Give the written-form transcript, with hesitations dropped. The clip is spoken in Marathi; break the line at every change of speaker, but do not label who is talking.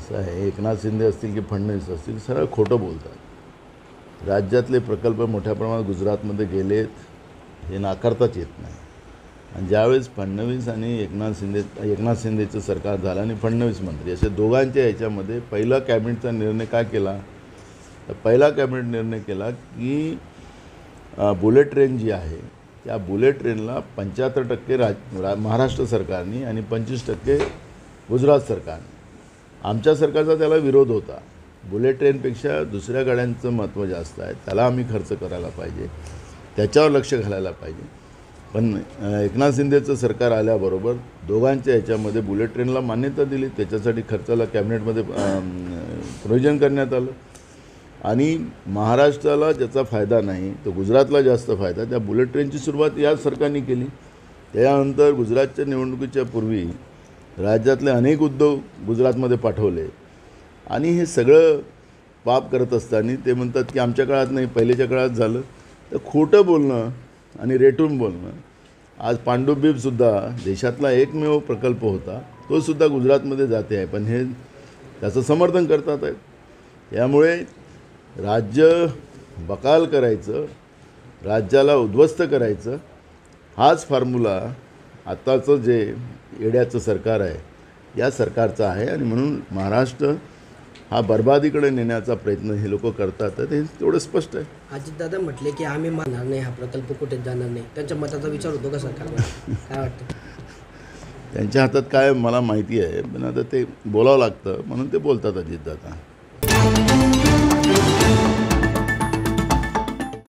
असं आहे, एकनाथ शिंदे असतील की फडणवीस असतील सरळ खोटं बोलतात. राज्यातले प्रकल्प मोठ्या प्रमाणात गुजरातमध्ये गेलेत हे नाकारताच येत नाही. आणि ज्यावेळेस फडणवीस आणि एकनाथ शिंदेचं सरकार झालं आणि फडणवीस मंत्री असे दोघांच्या याच्यामध्ये पहिला कॅबिनेटचा निर्णय काय केला, तर पहिला कॅबिनेट निर्णय केला की बुलेट ट्रेन जी आहे त्या बुलेट ट्रेनला 75% महाराष्ट्र सरकारने आणि 25% गुजरात सरकारने. आमच्या सरकारचा त्याला विरोध होता. बुलेट ट्रेनपेक्षा दुसऱ्या गाड्यांचं महत्त्व जास्त आहे, त्याला आम्ही खर्च करायला पाहिजे, त्याच्यावर लक्ष घालायला पाहिजे. पण एकनाथ शिंदेचं सरकार आल्याबरोबर दोघांच्या याच्यामध्ये बुलेट ट्रेनला मान्यता दिली, त्याच्यासाठी खर्चाला कॅबिनेटमध्ये प्रोव्हिजन करण्यात आलं. आणि महाराष्ट्राला ज्याचा फायदा नाही तो गुजरातला जास्त फायदा, त्या बुलेट ट्रेनची सुरुवात या सरकारने केली. त्यानंतर गुजरातच्या निवडणुकीच्या पूर्वी राज्यातले अनेक उद्योग गुजरातमध्ये पाठवले. आणि हे सगळं पाप करत असताना ते म्हणतात की आमच्या काळात नाही, पहिलेच्या काळात झालं. तर खोटं बोलणं आणि रेटून बोलणं. आज पांडुबीपसुद्धा देशातला एकमेव प्रकल्प होता, तोसुद्धा गुजरातमध्ये जाते आहे, पण हे त्याचं समर्थन करतात आहेत. त्यामुळे राज्य बकाल करायचं, राज्याला उद्ध्वस्त करायचं, हाच फॉर्म्युला आत्ताचं जे येड्याचं सरकार आहे या सरकारचा आहे. आणि म्हणून महाराष्ट्र हा बर्बादीकडे नेण्याचा प्रयत्न हे लोक करतात, तर ते तेवढं स्पष्ट आहे.
अजितदादा म्हटले की आम्ही मानणार नाही, हा प्रकल्प कुठेच जाणार नाही. त्यांच्या मताचा विचार होतो का सरकारला? काय वाटतं?
त्यांच्या हातात काय मला माहिती आहे, पण आता ते बोलावं लागतं म्हणून ते बोलतात अजितदादा.